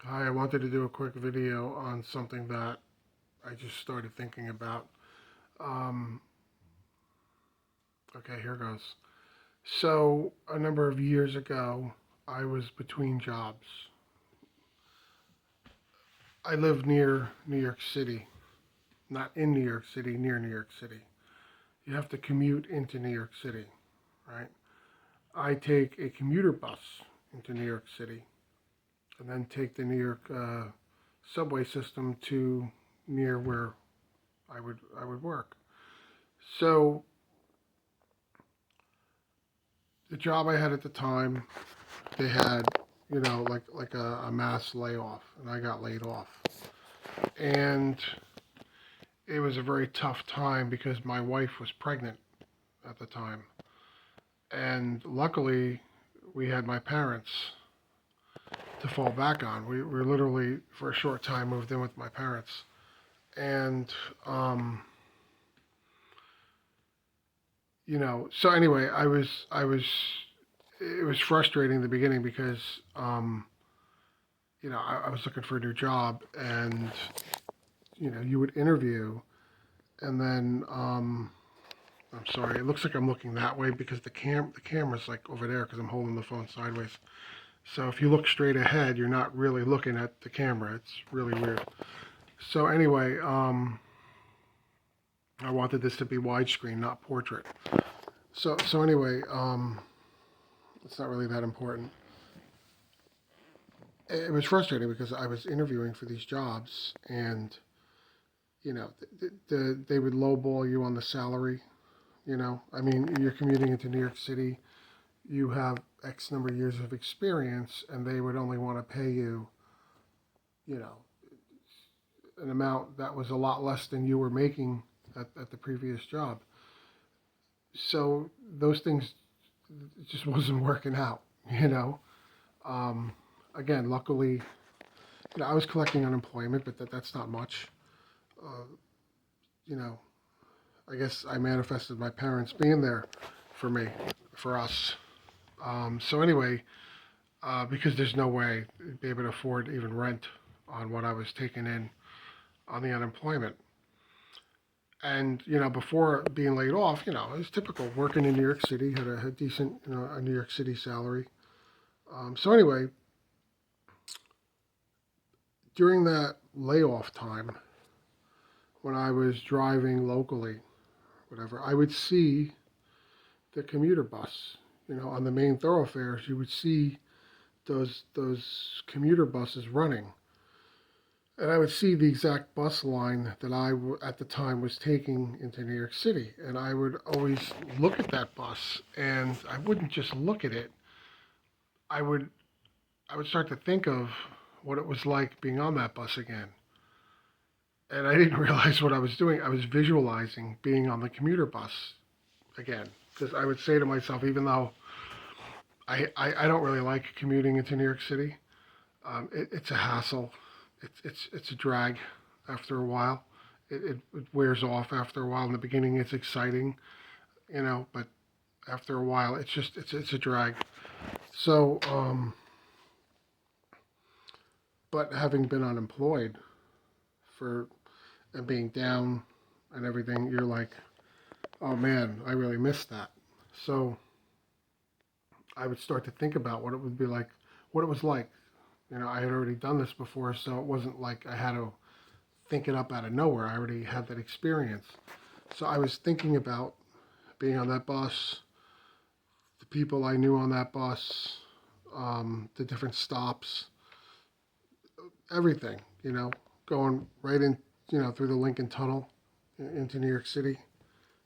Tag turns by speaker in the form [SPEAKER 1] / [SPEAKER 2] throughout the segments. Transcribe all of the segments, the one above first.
[SPEAKER 1] Hi, I wanted to do a quick video on something that I just started thinking about. Um, okay, here goes. So, a number of years ago, I was between jobs. I live near New York City, not in New York City, near New York City. You have to commute into New York City, right? I take a commuter bus into New York City and then take the New York subway system to near where I would work. So the job I had at the time, they had, like a mass layoff, and I got laid off. And it was a very tough time because my wife was pregnant at the time. And luckily, we had my parents to fall back on. We literally, for a short time, moved in with my parents. And, um, so anyway, it was frustrating in the beginning because, I was looking for a new job, and you would interview, and then I'm sorry, it looks like I'm looking that way because the camera's like over there because I'm holding the phone sideways. So if you look straight ahead, you're not really looking at the camera. It's really weird. So anyway, I wanted this to be widescreen, not portrait. So anyway, it's not really that important. It was frustrating because I was interviewing for these jobs, and they would lowball you on the salary. I mean, you're commuting into New York City, you have X number of years of experience, and they would only want to pay you, you know, an amount that was a lot less than you were making at the previous job. So those things just wasn't working out, you know. Um, Again, luckily, I was collecting unemployment, but that's not much. Uh, you know, I guess I manifested my parents being there for me, for us. So anyway, because there's no way to be able to afford even rent on what I was taking in on the unemployment. And before being laid off, it was typical working in New York City, had a decent, a New York City salary. So anyway, during that layoff time, when I was driving locally, whatever, I would see the commuter bus. On the main thoroughfares, you would see those commuter buses running. And I would see the exact bus line that at the time was taking into New York City. And I would always look at that bus, and I wouldn't just look at it. I would I would start to think of what it was like being on that bus again. And I didn't realize what I was doing. I was visualizing being on the commuter bus again. Because I would say to myself, even though I don't really like commuting into New York City, it's a hassle. It's a drag after a while. It wears off after a while. In the beginning, it's exciting, but after a while, it's a drag. So, but having been unemployed for and being down and everything, you're like, oh man, I really missed that. So I would start to think about what it would be like, what it was like. I had already done this before, so it wasn't like I had to think it up out of nowhere. I already had that experience. So I was thinking about being on that bus, the people I knew on that bus, the different stops, everything, going right in, through the Lincoln Tunnel into New York City.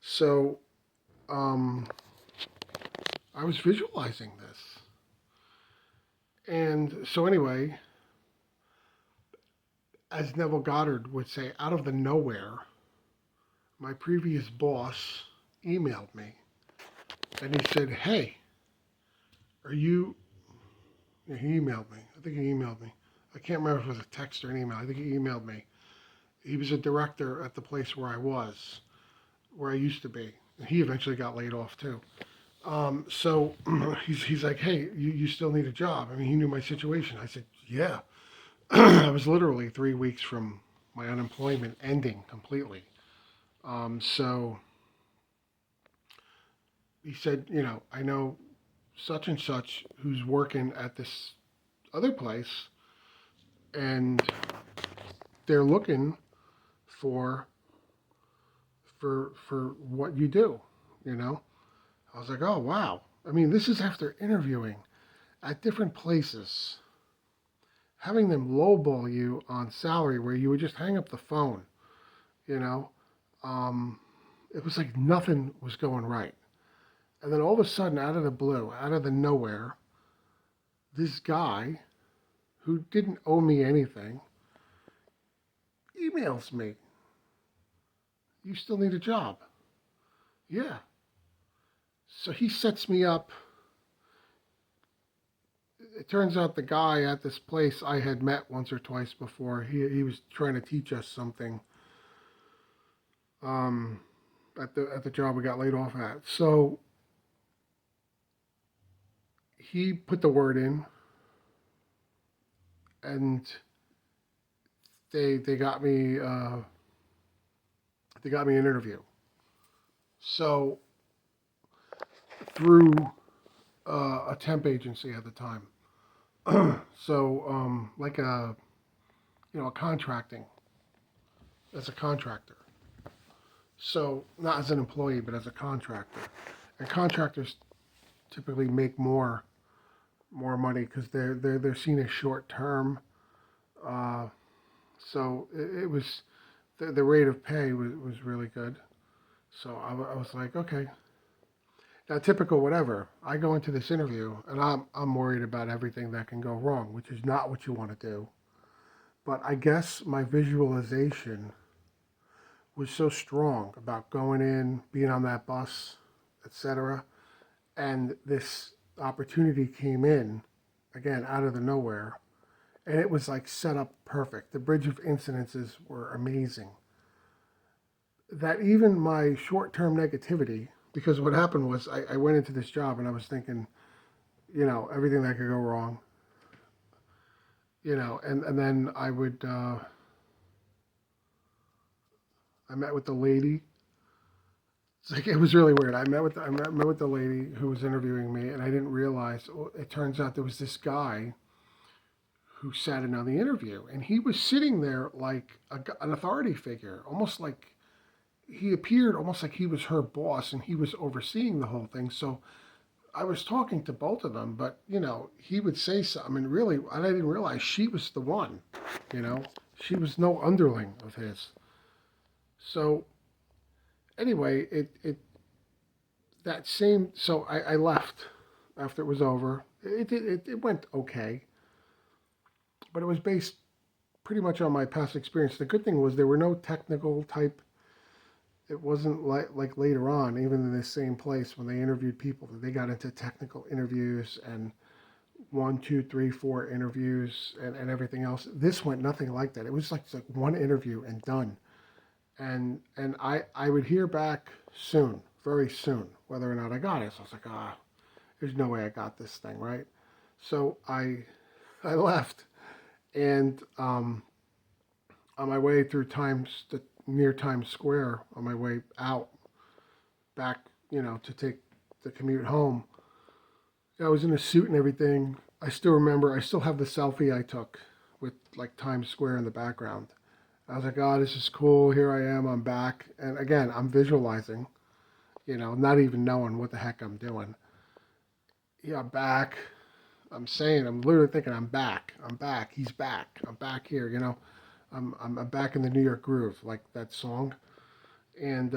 [SPEAKER 1] So I was visualizing this. And so, anyway, as Neville Goddard would say, out of the nowhere, my previous boss emailed me, and he said, "Hey, are you?" Yeah, he emailed me. I think he emailed me. I can't remember if it was a text or an email. I think he emailed me. He was a director at the place where I used to be. And he eventually got laid off too. So he's like, "Hey, you still need a job?" I mean, he knew my situation. I said, "Yeah." I was literally 3 weeks from my unemployment ending completely. So he said, I know such and such who's working at this other place, and they're looking for for what you do. You know, I was like, oh wow. I mean, this is after interviewing at different places, having them lowball you on salary where you would just hang up the phone. You know, um, it was like nothing was going right. And then all of a sudden, out of the blue, out of the nowhere, this guy who didn't owe me anything emails me, "You still need a job?" Yeah. So he sets me up. It turns out the guy at this place I had met once or twice before. He was trying to teach us something um, at the job we got laid off at. So he put the word in, and they got me an interview. So through a temp agency at the time. So like a contracting as a contractor. So not as an employee, but as a contractor. And contractors typically make more money because they're seen as short term. Uh, so it was the rate of pay was really good. So I was like, okay. Now, typical whatever. I go into this interview and I'm worried about everything that can go wrong, which is not what you want to do. But I guess my visualization was so strong about going in, being on that bus, etc. And this opportunity came in again out of the nowhere, and it was like set up perfect. The bridge of incidences were amazing. That even my short-term negativity, because what happened was I went into this job and I was thinking, everything that could go wrong, and then I met with the lady. It's like it was really weird. I met with the lady who was interviewing me, and I didn't realize. It turns out there was this guy who sat in on the interview, and he was sitting there like an authority figure, almost like he appeared almost like he was her boss, and he was overseeing the whole thing. So I was talking to both of them, but he would say something, and really, I didn't realize she was the one. You know, she was no underling of his. So anyway, it that same. So I left after it was over. It went okay, but it was based pretty much on my past experience. The good thing was there were no technical type. It wasn't like later on, even in this same place when they interviewed people, they got into technical interviews and one, two, three, four interviews and everything else. This went nothing like that. It was like one interview and done. And I would hear back soon, very soon, whether or not I got it. So I was like, there's no way I got this thing, right? So I left, and on my way through the near Times Square, on my way out back, to take the commute home, I was in a suit and everything. I still remember. I still have the selfie I took with like Times Square in the background. I was like, oh, this is cool. Here I am. I'm back. And again, I'm visualizing, not even knowing what the heck I'm doing. Yeah, I'm back. I'm literally thinking, I'm back. I'm back. He's back. I'm back here. I'm back in the New York groove, like that song. And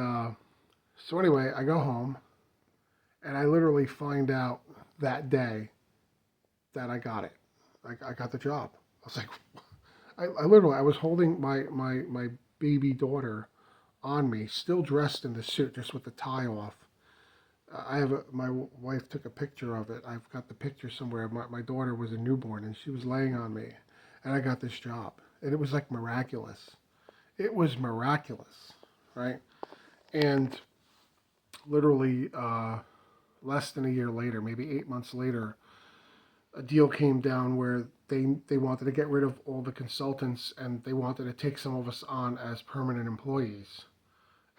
[SPEAKER 1] so anyway, I go home, and I literally find out that day that I got it. I got the job. I was like, I was holding my baby daughter on me, still dressed in the suit, just with the tie off. My wife took a picture of it. I've got the picture somewhere. My daughter was a newborn, and she was laying on me, and I got this job, and it was like miraculous. It was miraculous, right? And literally less than a year later, maybe 8 months later, a deal came down where they wanted to get rid of all the consultants and they wanted to take some of us on as permanent employees.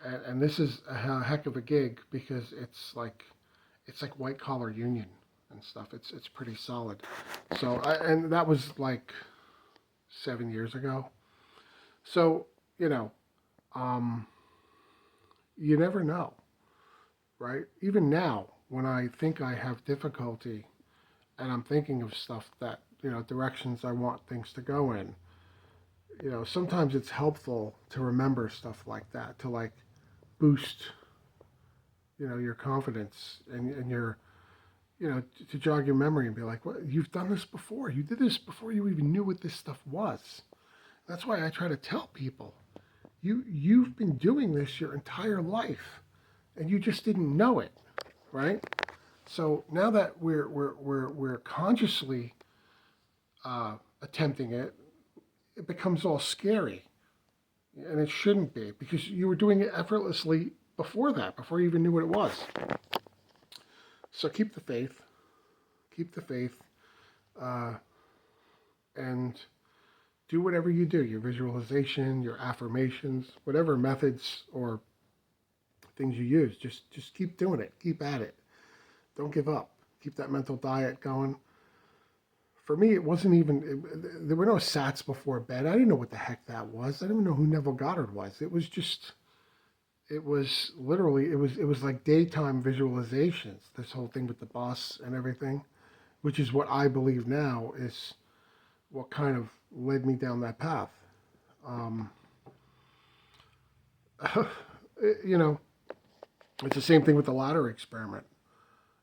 [SPEAKER 1] And this is a heck of a gig because it's like white collar union and stuff. It's pretty solid. So and that was like 7 years ago. So you know, um, you never know, right? Even now, when I think I have difficulty and I'm thinking of stuff that directions I want things to go in, sometimes it's helpful to remember stuff like that to like boost your confidence and your to jog your memory and be like, well, you've done this before. You did this before you even knew what this stuff was. That's why I try to tell people, you've been doing this your entire life and you just didn't know it, right? So now that we're consciously attempting it, it becomes all scary, and it shouldn't be because you were doing it effortlessly before that, before you even knew what it was. So keep the faith, uh, and do whatever you do, your visualization, your affirmations, whatever methods or things you use. Just keep doing it. Keep at it. Don't give up. Keep that mental diet going. For me, it wasn't even, there were no sats before bed. I didn't know what the heck that was. I didn't even know who Neville Goddard was. It was literally, it was like daytime visualizations, this whole thing with the bus and everything, which is what I believe now is what kind of led me down that path. Um, you know, it's the same thing with the ladder experiment.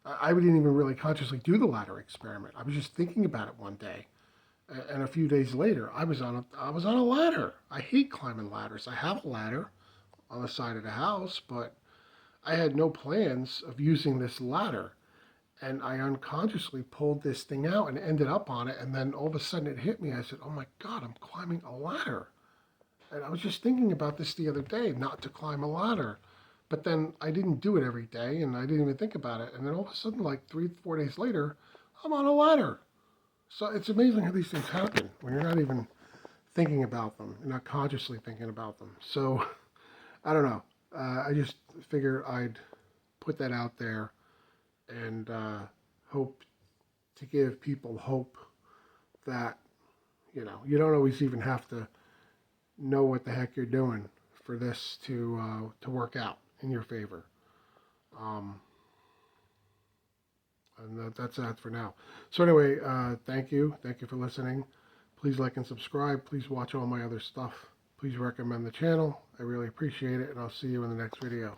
[SPEAKER 1] I didn't even really consciously do the ladder experiment. I was just thinking about it one day, and a few days later, I was on a ladder. I hate climbing ladders. I have a ladder on the side of the house, but I had no plans of using this ladder. And I unconsciously pulled this thing out and ended up on it. And then all of a sudden it hit me. I said, oh my God, I'm climbing a ladder. And I was just thinking about this the other day, not to climb a ladder. But then I didn't do it every day and I didn't even think about it. And then all of a sudden, like 3, 4 days later, I'm on a ladder. So it's amazing how these things happen when you're not even thinking about them. You're not consciously thinking about them. So I don't know. I just figured I'd put that out there and hope to give people hope that you don't always even have to know what the heck you're doing for this to work out in your favor. Um, and that's that for now. So anyway, thank you for listening. Please like and subscribe. Please watch all my other stuff. Please recommend the channel. I really appreciate it, and I'll see you in the next video.